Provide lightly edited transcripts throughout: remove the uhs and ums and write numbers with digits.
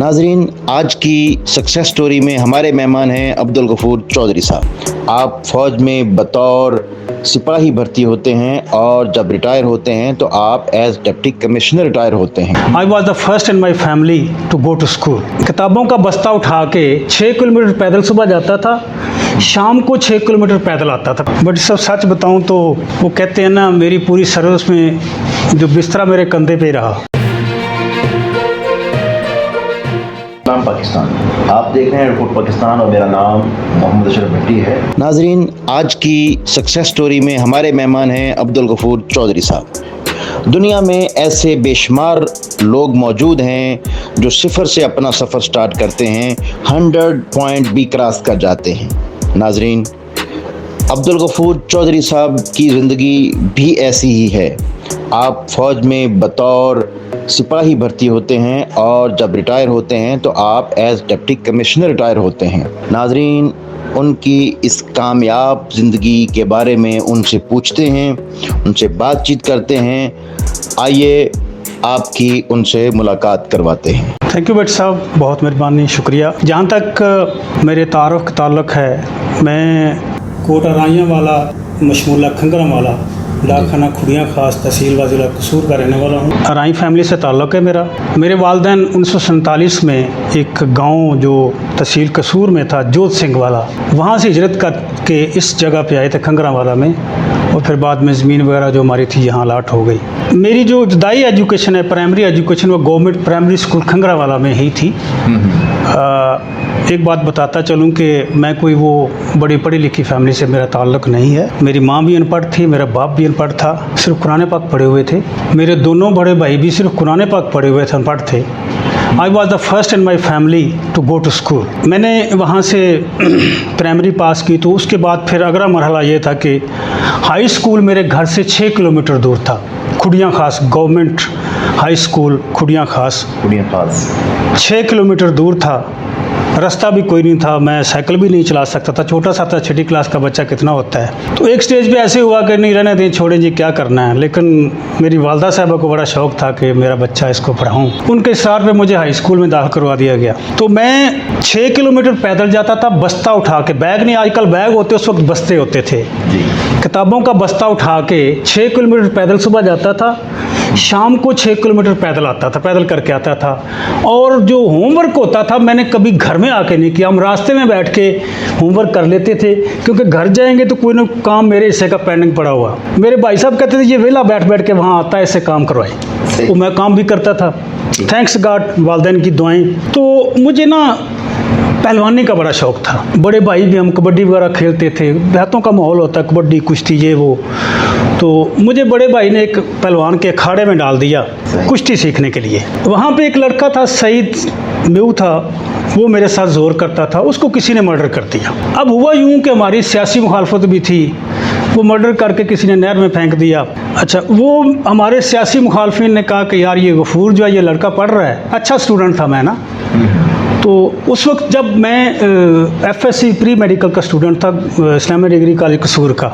नाजरीन, आज की सक्सेस स्टोरी में हमारे मेहमान हैं अब्दुल गफूर चौधरी साहब। आप फौज में बतौर सिपाही भर्ती होते हैं और जब रिटायर होते हैं तो आप एज डिप्टी कमिश्नर रिटायर होते हैं। I was the first in my family to go to school. किताबों का बस्ता उठा के 6 किलोमीटर पैदल सुबह जाता था, शाम को 6 किलोमीटर पैदल आता था। बट सब सच बताऊं तो वो कहते हैं ना, मेरी पूरी सर्विस में जो बिस्तरा मेरे कंधे पे रहा। पाकिस्तान, आप देख रहे हैं रिपोर्ट पाकिस्तान और मेरा नाम मोहम्मद अशरफ भट्टी है। नाजरीन, आज की सक्सेस स्टोरी में हमारे मेहमान हैं अब्दुल गफूर चौधरी साहब। दुनिया में ऐसे बेशुमार लोग मौजूद हैं जो सिफर से अपना सफ़र स्टार्ट करते हैं, 100 पॉइंट भी क्रॉस कर जाते हैं। नाजरीन, अब्दुल गफूर चौधरी साहब की ज़िंदगी भी ऐसी ही है। आप फ़ौज में बतौर सिपाही भर्ती होते हैं और जब रिटायर होते हैं तो आप एज डिप्टी कमिश्नर रिटायर होते हैं। नाजरीन, उनकी इस कामयाब ज़िंदगी के बारे में उनसे पूछते हैं, उनसे बातचीत करते हैं। आइए आपकी उनसे मुलाकात करवाते हैं। थैंक यू भट्ट साहब, बहुत मेहरबानी, शुक्रिया। जहाँ तक मेरे तारुफ का ताल्लुक़ है, मैं कोटा राइयाँ वाला मशमूला खंगरा वाला डाकखाना खुड़ियाँ खास तहसील व ज़िला कसूर का रहने वाला हूँ। अराई फैमिली से ताल्लुक़ है मेरा। मेरे वालिदैन 1947 में एक गांव जो तहसील कसूर में था, जोत सिंह वाला, वहाँ से हिजरत करके इस जगह पे आए थे खंगरा वाला में, और फिर बाद में ज़मीन वगैरह जो हमारी थी यहाँ अलाट हो गई। मेरी जो इब्तदाई एजुकेशन है, प्राइमरी एजुकेशन, वो गवर्नमेंट प्राइमरी स्कूल खंगरा वाला में ही थी। एक बात बताता चलूँ कि मैं कोई वो बड़ी पढ़ी लिखी फैमिली से मेरा ताल्लुक़ नहीं है। मेरी माँ भी अनपढ़ थी, मेरा बाप भी अनपढ़ था, सिर्फ कुरान पाक पढ़े हुए थे। मेरे दोनों बड़े भाई भी सिर्फ कुरान पाक पढ़े हुए थे, अनपढ़ थे। I was the first in my family to go to school. मैंने वहाँ से प्राइमरी पास की, तो उसके बाद फिर अगला मरहला ये था कि हाई स्कूल मेरे घर से 6 किलोमीटर दूर था। खुड़ियाँ खास गवर्नमेंट हाई स्कूल खुड़ियाँ खास 6 किलोमीटर दूर था। रास्ता भी कोई नहीं था, मैं साइकिल भी नहीं चला सकता था, छोटा सा था, 6ठी क्लास का बच्चा कितना होता है। तो एक स्टेज पे ऐसे हुआ कि नहीं, रहने दें, छोड़ें जी, क्या करना है। लेकिन मेरी वालदा साहबा को बड़ा शौक़ था कि मेरा बच्चा इसको पढ़ाऊँ। उनके इशारे पे मुझे हाई स्कूल में दाखिल करवा दिया गया। तो मैं 6 किलोमीटर पैदल जाता था, बस्ता उठा के। बैग नहीं, आजकल बैग होते, उस वक्त बस्ते होते थे। किताबों का बस्ता उठा के 6 किलोमीटर पैदल सुबह जाता था, शाम को 6 किलोमीटर पैदल आता था, पैदल करके आता था। और जो होमवर्क होता था, मैंने कभी घर में आके नहीं किया। हम रास्ते में बैठ के होमवर्क कर लेते थे, क्योंकि घर जाएंगे तो कोई ना काम मेरे हिस्से का पेंडिंग पड़ा हुआ। मेरे भाई साहब कहते थे ये वेला बैठ बैठ के वहाँ आता है, इससे काम करवाए। तो मैं काम भी करता था, थैंक्स गॉड, वालिदैन की दुआएं। तो मुझे ना पहलवानी का बड़ा शौक़ था। बड़े भाई भी, हम कबड्डी वगैरह खेलते थे, देहातों का माहौल होता, कबड्डी कुश्ती ये वो। तो मुझे बड़े भाई ने एक पहलवान के अखाड़े में डाल दिया कुश्ती सीखने के लिए। वहाँ पे एक लड़का था, सईद मेऊ था, वो मेरे साथ जोर करता था, उसको किसी ने मर्डर कर दिया। अब हुआ यूँ कि हमारी सियासी मुखालफत भी थी, वो मर्डर करके किसी ने नहर में फेंक दिया। अच्छा, वो हमारे सियासी मुखालफिन ने कहा कि यार ये गफूर जो है, ये लड़का पढ़ रहा है, अच्छा स्टूडेंट था मैं ना। तो उस वक्त जब मैं FSC प्री मेडिकल का स्टूडेंट था, इस्लामिक डिग्री कॉलेज कसूर का,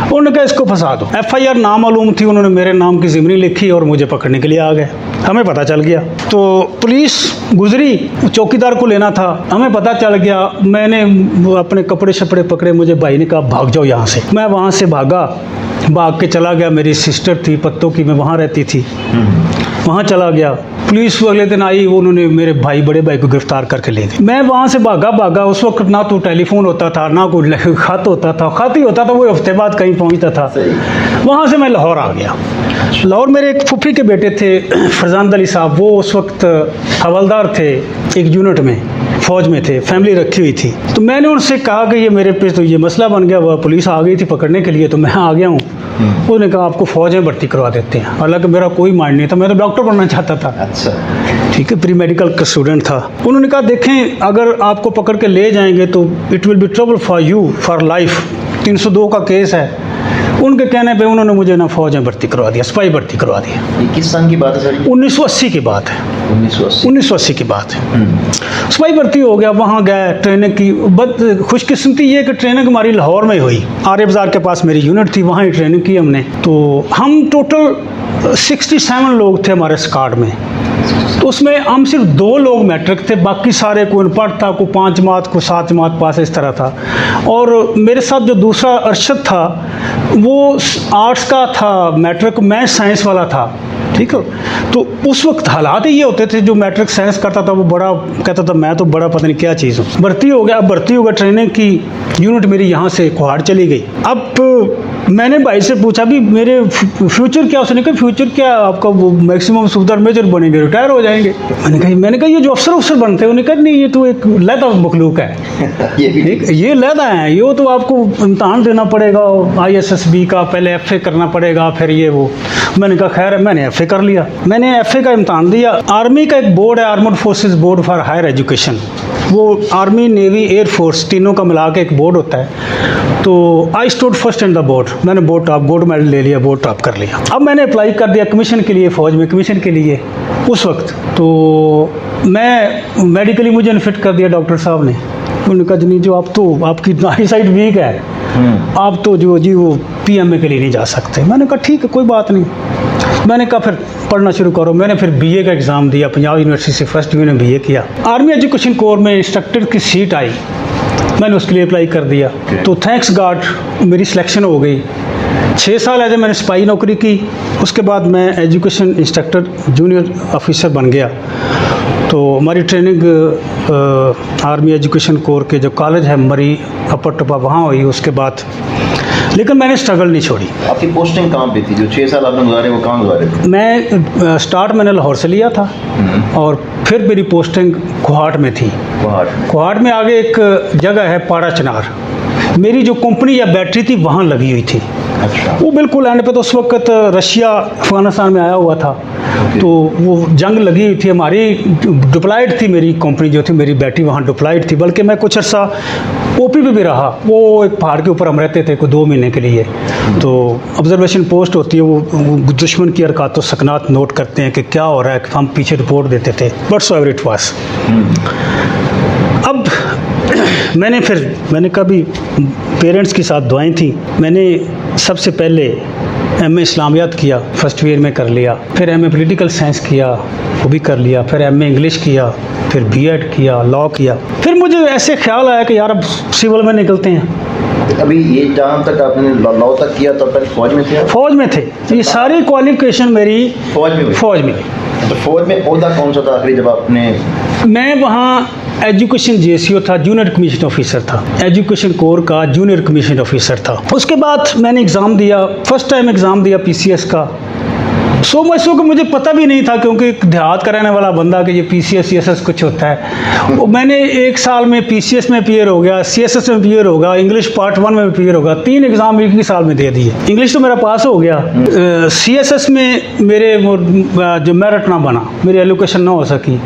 उन्होंने कहा इसको फंसा दो। FIR नामालूम थी, उन्होंने मेरे नाम की ज़िमनी लिखी और मुझे पकड़ने के लिए आ गए। हमें पता चल गया, तो पुलिस गुजरी, चौकीदार को लेना था, हमें पता चल गया। मैंने अपने कपड़े शपड़े पकड़े, मुझे भाई ने कहा भाग जाओ यहाँ से। मैं वहाँ से भागा, भाग के चला गया। मेरी सिस्टर थी पत्तों की, मैं वहाँ रहती थी, वहाँ चला गया। पुलिस अगले दिन आई, उन्होंने मेरे भाई, बड़े भाई को गिरफ्तार करके ले गए। मैं वहाँ से भागा। उस वक्त ना तो टेलीफोन होता था, ना कोई खत होता था। खत ही होता था वो हफ्ते बाद कहीं पहुँचता था। वहाँ से मैं लाहौर आ गया। लाहौर मेरे एक फूफी के बेटे थे, फरजान अली साहब, वो उस वक्त हवलदार थे एक यूनिट में, फ़ौज में थे, फैमिली रखी हुई थी। तो मैंने उनसे कहा कि ये मेरे पे तो ये मसला बन गया, वह पुलिस आ गई थी पकड़ने के लिए, तो मैं आ गया हूँ। उन्होंने कहा आपको फ़ौज में भर्ती करवा देते हैं। हालांकि मेरा कोई माइंड नहीं था, मैं तो डॉक्टर बनना चाहता था। अच्छा, ठीक है, प्री मेडिकल का स्टूडेंट था। उन्होंने कहा देखें, अगर आपको पकड़ के ले जाएंगे तो it will be trouble for you for life, 302 का केस है। उनके कहने पे उन्होंने मुझे ना फौज में भर्ती करवा दिया, सिपाही भर्ती करवा दिया। ये किस सन की बात है सर? 1980 की बात है। 1980 की बात है। सिपाही भर्ती हो गया, वहाँ गए, ट्रेनिंग की। बद खुशकिस्मती ये कि ट्रेनिंग हमारी लाहौर में हुई, आर्य बाज़ार के पास मेरी यूनिट थी, वहाँ ही ट्रेनिंग की हमने। तो हम टोटल 67 लोग थे हमारे स्क्वाड में। तो उसमें हम सिर्फ 2 लोग मैट्रिक थे, बाकी सारे कोई अनपढ़ था, कोई 5 जमात को 7 जमात पास, इस तरह था। और मेरे साथ जो दूसरा अरशद था वो आर्ट्स का था मैट्रिक, मैं साइंस वाला था, ठीक है। तो उस वक्त हालात ये होते थे, जो मैट्रिक साइंस करता था वो बड़ा कहता था मैं तो बड़ा पता नहीं क्या चीज़ हूँ। भर्ती हो गया, अब भर्ती हो गया, ट्रेनिंग की यूनिट मेरी यहाँ से कोहाड़ चली गई। अब मैंने भाई से पूछा भी मेरे फ्यूचर क्या, उसने कहा फ्यूचर क्या, आपका वो मैक्सिमम सुबेदार मेजर बनेंगे, रिटायर हो जाएंगे। मैंने कहा ये जो अफसर बनते हैं, उन्होंने कहा नहीं ये तो एक लैदा मखलूक है ये लैदा है, ये तो आपको इम्तहान देना पड़ेगा ISSB का, पहले FA करना पड़ेगा, फिर ये वो। मैंने कहा खैर है, मैंने FA कर लिया। मैंने FA का इम्तहान दिया। आर्मी का एक बोर्ड है, armed forces board for higher education, वो आर्मी नेवी एयरफोर्स तीनों का मिला के एक बोर्ड होता है। तो I stood first in the board, मैंने गोल्ड मेडल ले लिया, बोर्ड टॉप कर लिया। अब मैंने अप्लाई कर दिया कमीशन के लिए, फ़ौज में कमीशन के लिए उस वक्त। तो मैं मेडिकली मुझे अनफिट कर दिया डॉक्टर साहब ने। उन्होंने कहा जी जो आप तो आपकी आई साइड वीक है, आप तो जो जी वो PMA के लिए नहीं जा सकते। मैंने कहा ठीक है कोई बात नहीं। मैंने कहा फिर पढ़ना शुरू करो। मैंने फिर BA का एग्ज़ाम दिया, पंजाब यूनिवर्सिटी से फर्स्ट डिवीजन BA किया। आर्मी एजुकेशन कोर में इंस्ट्रक्टर की सीट आई, मैंने उसके लिए अप्लाई कर दिया। तो थैंक्स गॉड मेरी सिलेक्शन हो गई। 6 साल ऐसे मैंने सिपाही नौकरी की, उसके बाद मैं एजुकेशन इंस्ट्रक्टर जूनियर ऑफिसर बन गया। तो हमारी ट्रेनिंग आर्मी एजुकेशन कोर के जो कॉलेज है मरी अपर टपा, वहाँ हुई। उसके बाद लेकिन मैंने स्ट्रगल नहीं छोड़ी। आपकी पोस्टिंग कहाँ पे थी? जो 6 साल आपने गुजारे वो कहाँ गुजारे थे? मैं स्टार्ट मैंने लाहौर से लिया था और फिर मेरी पोस्टिंग कोहाट में थी। कोहाट में आगे एक जगह है पाड़ा चनार, मेरी जो कंपनी या बैटरी थी वहाँ लगी हुई थी। अच्छा। वो बिल्कुल एंड पे, तो उस वक्त रशिया अफगानिस्तान में आया हुआ था। तो वो जंग लगी हुई थी, हमारी डिप्लॉयड थी, मेरी कंपनी जो थी, मेरी बैटरी वहाँ डिप्लॉयड थी। बल्कि मैं कुछ अर्सा OP पे भी रहा। वो एक पहाड़ के ऊपर हम रहते थे कोई 2 महीने के लिए। तो ऑब्जर्वेशन पोस्ट होती है, वो दुश्मन की हरकत व सकनात नोट करते हैं कि क्या हो रहा है, हम पीछे रिपोर्ट देते थे। But ever it was. अब मैंने कभी पेरेंट्स के साथ दुआएं थी। मैंने सबसे पहले MA इस्लामियात किया, फर्स्ट ईयर में कर लिया। फिर MA पॉलिटिकल साइंस किया, वो भी कर लिया। फिर MA इंग्लिश किया, फिर B.Ed किया, लॉ किया। फिर मुझे ऐसे ख्याल आया कि यार अब सिविल में निकलते हैं। अभी ये जहाँ तक आपने लॉ तक किया तब तक फौज में थे? फौज में थे। ये सारी क्वालिफिकेशन मेरी फौज में हुई। तो फौज में ओहदा कौन सा था आखिरी जब आपने? मैं वहाँ एजुकेशन JCO था, जूनियर कमीशन ऑफिसर था। एजुकेशन कोर का जूनियर कमीशन ऑफिसर था। उसके बाद मैंने एग्ज़ाम दिया, फर्स्ट टाइम एग्ज़ाम दिया PCS का। सो मच सो कि मुझे पता भी नहीं था, क्योंकि एक देहात का रहने वाला बंदा कि ये PCS CSS कुछ होता है। वो मैंने 1 साल में PCS में अपीयर हो गया, CSS में अपीयर होगा, इंग्लिश पार्ट 1 में अपीयर होगा। 3 एग्ज़ाम एक ही साल में दे दिए। इंग्लिश तो मेरा पास हो गया। CSS में मेरे जो मेरिट ना बना, मेरी एलोकेशन ना हो सकी।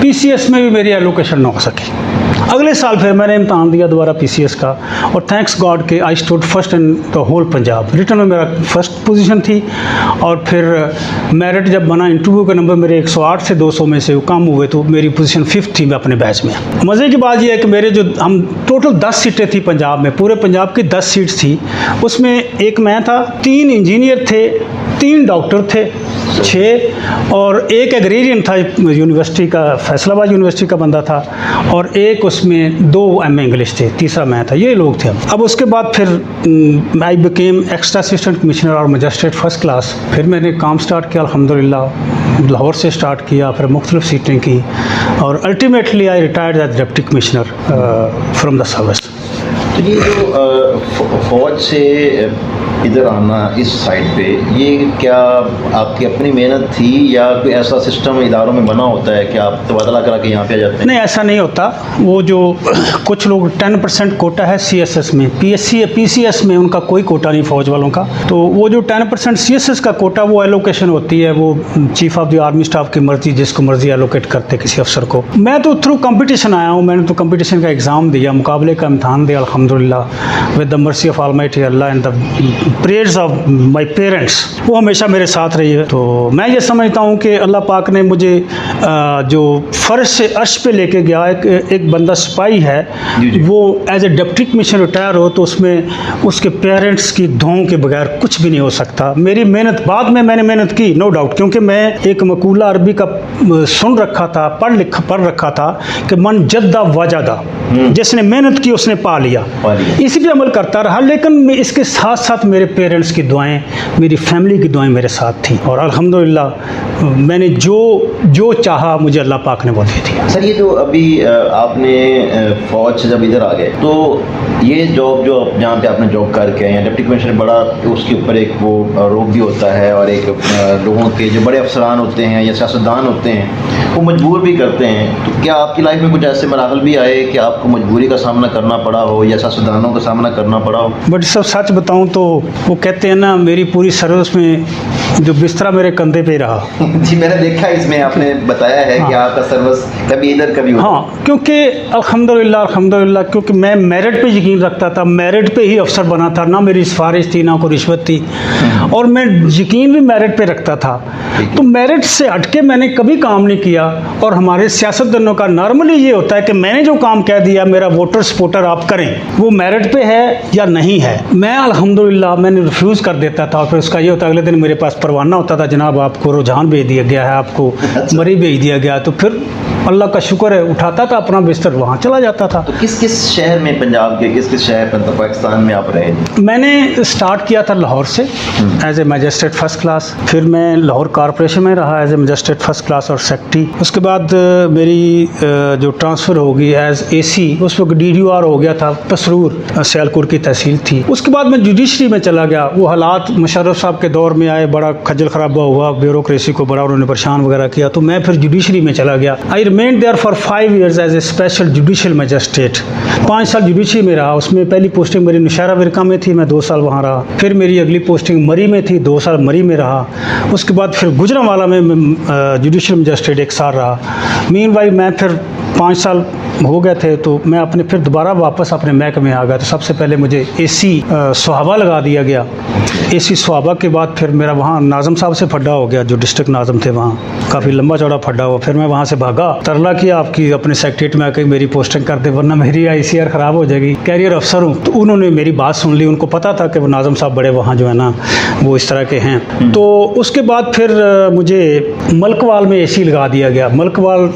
PCS में भी मेरी एलोकेशन ना हो सकी। अगले साल फिर मैंने इम्तहान दिया दोबारा PCS का, और थैंक्स गॉड के I stood first in the whole Punjab. Return में मेरा फर्स्ट पोजीशन थी। और फिर मेरिट जब बना, इंटरव्यू के नंबर मेरे 108 से 200 में से कम हुए, तो मेरी पोजीशन 5th थी मैं अपने बैच में। मज़े की बात यह है कि मेरे जो हम टोटल 10 सीटें थी पंजाब में, पूरे पंजाब की 10 सीट्स थी। उसमें एक मैं था, 3 इंजीनियर थे, 3 डॉक्टर थे, 6, और एक एग्रेरियन था यूनिवर्सिटी का, फैसलाबाद यूनिवर्सिटी का बंदा था, और एक उसमें 2 MA इंग्लिश थे, तीसरा मैं था। ये लोग थे। अब उसके बाद फिर I became extra assistant commissioner और मजिस्ट्रेट फर्स्ट क्लास। फिर मैंने काम स्टार्ट किया अल्हम्दुलिल्लाह, लाहौर से स्टार्ट किया, फिर मुख्तलिफ सीटें की, और ultimately I retired as deputy commissioner from the service. तो ये जो फौज से इधर आना इस साइड पे, ये क्या आपकी अपनी मेहनत थी या कोई ऐसा सिस्टम इदारों में बना होता है कि आप तबादला करा के यहाँ पे आ जाते हैं? नहीं, ऐसा नहीं होता। वो जो कुछ लोग 10% कोटा है CSS में, PCS में उनका कोई कोटा नहीं फौज वालों का। तो वो जो 10% CSS का कोटा, वो एलोकेशन होती है, वो chief of the army staff की मर्जी, जिसको मर्जी एलोकेट करते किसी अफसर को। मैं तो थ्रू कंपटीशन आया हूँ। मैंने तो कंपटीशन का एग्ज़ाम दिया, मुकाबले का इम्तहान दिया अल्हम्दुलिल्लाह, with the mercy of almighty Allah and the prayers of my parents वो हमेशा मेरे साथ रही है। तो मैं ये समझता हूँ कि अल्लाह पाक ने मुझे जो फर्श से अर्श पे लेके गया, एक बंदा सिपाही है, वो as a deputy commissioner retire हो तो उसमें उसके पेरेंट्स की दुआओं के बगैर कुछ भी नहीं हो सकता। मेरी मेहनत, बाद में मैंने मेहनत की नो डाउट, क्योंकि मैं एक मकूला अरबी का सुन रखा था, पढ़ रखा था कि मन जद्दा वजदा, जिसने मेहनत की उसने पा लिया। इसी पे अमल करता रहा, लेकिन इसके साथ साथ मेरे पेरेंट्स की दुआएं, मेरी फैमिली की दुआएं मेरे साथ थी और अल्हम्दुलिल्लाह मैंने जो चाहा मुझे अल्लाह पाक ने वो दे दिया। सर, ये जो अभी आपने फ़ौज से जब इधर आ गए तो ये जॉब जो जहाँ पे आपने जॉब करके आए हैं, डिप्टी कमिश्नर, बड़ा उसके ऊपर एक वो रोब भी होता है और एक लोगों के जो बड़े अफसरान होते हैं या सियासतदान होते हैं वो मजबूर भी करते हैं। तो क्या आपकी लाइफ में कुछ ऐसे मराहल भी आए कि आपको मजबूरी का सामना करना पड़ा हो या सियासतदानों का सामना करना पड़ा हो? बट सब सच बताऊं तो वो कहते हैं ना, मेरी पूरी सर्विस में जो बिस्तरा मेरे कंधे पे रहा। जी, मैंने देखा इसमें आपने बताया है कि आपका सर्विस कभी इधर कभी उधर। हाँ, क्योंकि अल्हम्दुलिल्लाह क्योंकि मैं मेरिट पे यकीन रखता था, मेरिट पे ही अफसर बना था, ना मेरी सिफारिश थी ना कोई रिश्वत थी, और मैं यकीन भी मेरिट पे रखता था। तो मेरिट से हटके मैंने कभी काम नहीं किया। और हमारे सियासतदानों का नॉर्मली ये होता है कि मैंने जो काम कह दिया मेरा वोटर सपोर्टर आप करें, वो मेरिट पे है या नहीं है। मैं अल्हम्दुलिल्लाह मैंने रिफ्यूज़ कर देता था। फिर उसका ये होता, अगले दिन मेरे पास परवाना होता था, जनाब आपको रुझान भेज दिया गया है, आपको मरी भेज दिया गया। तो फिर अल्लाह का शुक्र है, उठाता था अपना बिस्तर, वहाँ चला जाता था। तो किस किस शहर में, पंजाब के किस किस शहर पाकिस्तान में आप रहे? मैंने स्टार्ट किया था लाहौर से as a magistrate first class, फिर मैं लाहौर कॉरपोरेशन में रहा as a magistrate first class और सेक्रेटरी। उसके बाद मेरी जो ट्रांसफ़र होगी एज एसी, उस वक्त DDR हो गया था, पसरूर सियालकोट की तहसील थी। उसके बाद मैं जुडिशरी में चला गया। वो हालात मुशर्रफ साहब के दौर में आए, बड़ा खज्जल खराबा हुआ, ब्यूरोक्रेसी को बड़ा उन्होंने परेशान वगैरह किया, तो मैं फिर जुडिशरी में चला गया। I remained there for 5 years as a special judicial magistrate. 5 साल जुडिशरी में रहा। उसमें पहली पोस्टिंग मेरी नौशहरा विरका में थी, मैं 2 साल वहाँ रहा। फिर मेरी अगली पोस्टिंग मरी में थी, 2 साल मरी में रहा। उसके बाद फिर गुजरांवाला में जुडिशल मजिस्ट्रेट 1 साल रहा। मीनवाइल मैं फिर 5 साल हो गए थे तो मैं अपने फिर दोबारा वापस अपने महकमे में आ गया। तो सबसे पहले मुझे AC सुहाबा लगा दिया गया। AC सुहाबा के बाद फिर मेरा वहाँ नाज़म साहब से फड्डा हो गया, जो डिस्ट्रिक्ट नाज़म थे, वहाँ काफ़ी लंबा चौड़ा फड्डा हुआ। फिर मैं वहाँ से भागा, तरला किया आपकी अपने सेक्रेटरीट में आके मेरी पोस्टिंग कर दे, वरना मेरी ICR ख़राब हो जाएगी, कैरियर अफसर हूँ। तो उन्होंने मेरी बात सुन ली। उनको पता था कि वो नाज़म साहब बड़े वहाँ जो है ना वो इस तरह के हैं। तो उसके बाद फिर मुझे मलकवाल में AC लगा दिया गया। मलकवाल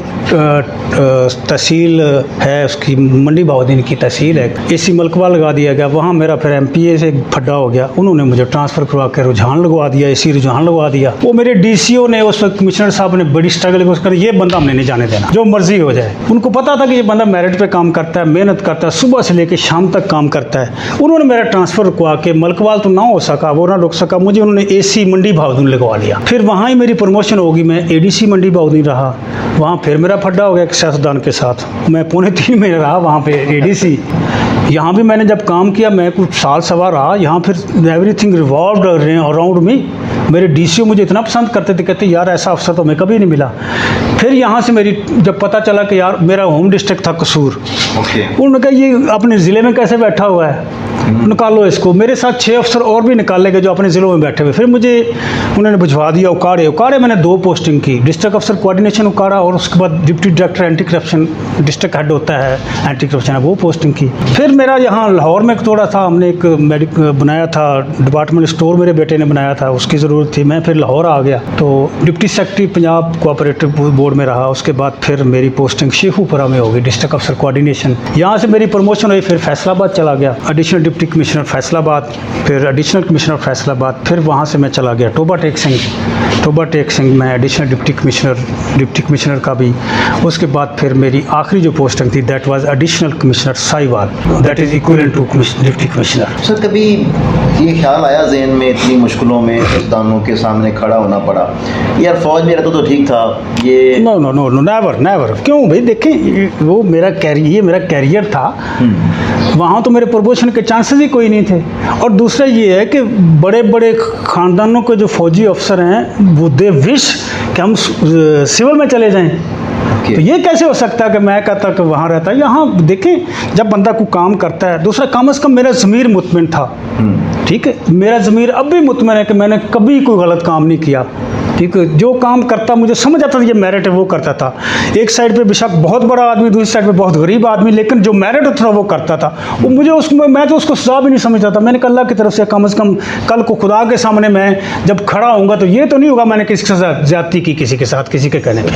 तहसील है, उसकी मंडी बहाउद्दीन की तहसील है। AC मलकवाल लगा दिया गया। वहाँ मेरा फिर MPA से फड्डा हो गया। उन्होंने मुझे ट्रांसफ़र करवा के रुझान लगवा दिया, AC रुझान लगवा दिया। वो मेरे DCO ने, उस वक्त कमिश्नर साहब ने बड़ी स्ट्रगल कर, ये बंदा हमने नहीं जाने देना, जो मर्जी हो जाए। उनको पता था कि ये बंदा मेरिट पे काम करता है, मेहनत करता है, सुबह से लेकर शाम तक काम करता है। उन्होंने मेरा ट्रांसफ़र रुकवा के, मलकवाल तो ना हो सका, वो ना रुक सका, मुझे उन्होंने AC मंडी बहाउद्दीन लगवा लिया। फिर वहाँ ही मेरी प्रमोशन होगी, मैं ADC मंडी बहाउद्दीन रहा। वहाँ फिर मेरा फड्डा हो गया एक सियासतदान के साथ। मैं पौने 3 महीने रहा वहाँ पे ADC। यहाँ भी मैंने जब काम किया, मैं कुछ साल सवा रहा यहाँ। फिर एवरीथिंग रिवॉल्व्ड अराउंड मी। मेरे DCO मुझे इतना पसंद करते थे, कहते यार ऐसा अफसर तो हमें कभी नहीं मिला। फिर यहाँ से मेरी जब पता चला कि यार मेरा होम डिस्ट्रिक्ट था कसूर, उन्होंने कहा ये अपने ज़िले में कैसे बैठा हुआ है, निकालो इसको। मेरे साथ 6 अफसर और भी निकाले गए जो अपने ज़िलों में बैठे हुए। फिर मुझे उन्होंने भिजवा दिया उकाड़े मैंने 2 पोस्टिंग की, डिस्ट्रिक्ट अफसर कोऑर्डिनेशन उकाड़ा, और उसके बाद deputy director anti corruption, district head होता है एंटी करप्शन, वो पोस्टिंग की। फिर मेरा यहाँ लाहौर में थोड़ा था, हमने एक बनाया था डिपार्टमेंट स्टोर, मेरे बेटे ने बनाया था, उसकी ज़रूरत थी। मैं फिर लाहौर आ गया, तो deputy secretary Punjab cooperative board में रहा। उसके बाद फिर मेरी पोस्टिंग शेखुपुरा में होगी, डिस्ट्रिक्ट अफसर कोऑर्डिनेशन। यहाँ से मेरी प्रमोशन हुई, फिर फैसलाबाद चला गया, एडिशनल डिप्टी कमिश्नर फैसलाबाद, फिर एडिशनल कमिश्नर फैसलाबाद। फिर वहाँ से मैं चला गया टोबा टेक सिंह में एडिशनल डिप्टी कमिश्नर का भी। उसके बाद फिर मेरी आखिरी जो पोस्टिंग थी that was additional commissioner Sahiwal, that is equivalent to deputy commissioner. Sir, कभी ये ख्याल आया जहन में, इतनी मुश्किलों में सियासतदानों के सामने खड़ा होना पड़ा, यार फौज में रहता तो ठीक था, ये नो नेवर। क्यों भाई, देखें वो मेरा कैरियर था। वहाँ तो मेरे प्रमोशन के चांसेस ही कोई नहीं थे। और दूसरा ये है कि बड़े बड़े ख़ानदानों के जो फौजी अफसर हैं वो दे विश कि हम सिविल में चले जाएं। देखिए। तो ये कैसे हो सकता है कि मैं कहता कि वहाँ रहता। यहाँ देखें, जब बंदा कोई काम करता है, दूसरा कम से कम मेरा ज़मीर मुतमिन था, ठीक है, मेरा ज़मीर अब भी मुतमिन है कि मैंने कभी कोई गलत काम नहीं किया, ठीक है। जो काम करता मुझे समझ आता था ये मेरिट है, वो करता था। एक साइड पे बेशक बहुत बड़ा आदमी, दूसरी साइड पे बहुत गरीब आदमी, लेकिन जो मेरिट था वो करता था। वो मुझे उसमें, मैं तो उसको सजा भी नहीं समझता था। मैंने कहा अल्लाह की तरफ से कम कल को खुदा के सामने मैं जब खड़ा होऊंगा तो ये तो नहीं होगा मैंने किसी के साथ ज्यादती की, किसी के साथ, किसी के कहने पे।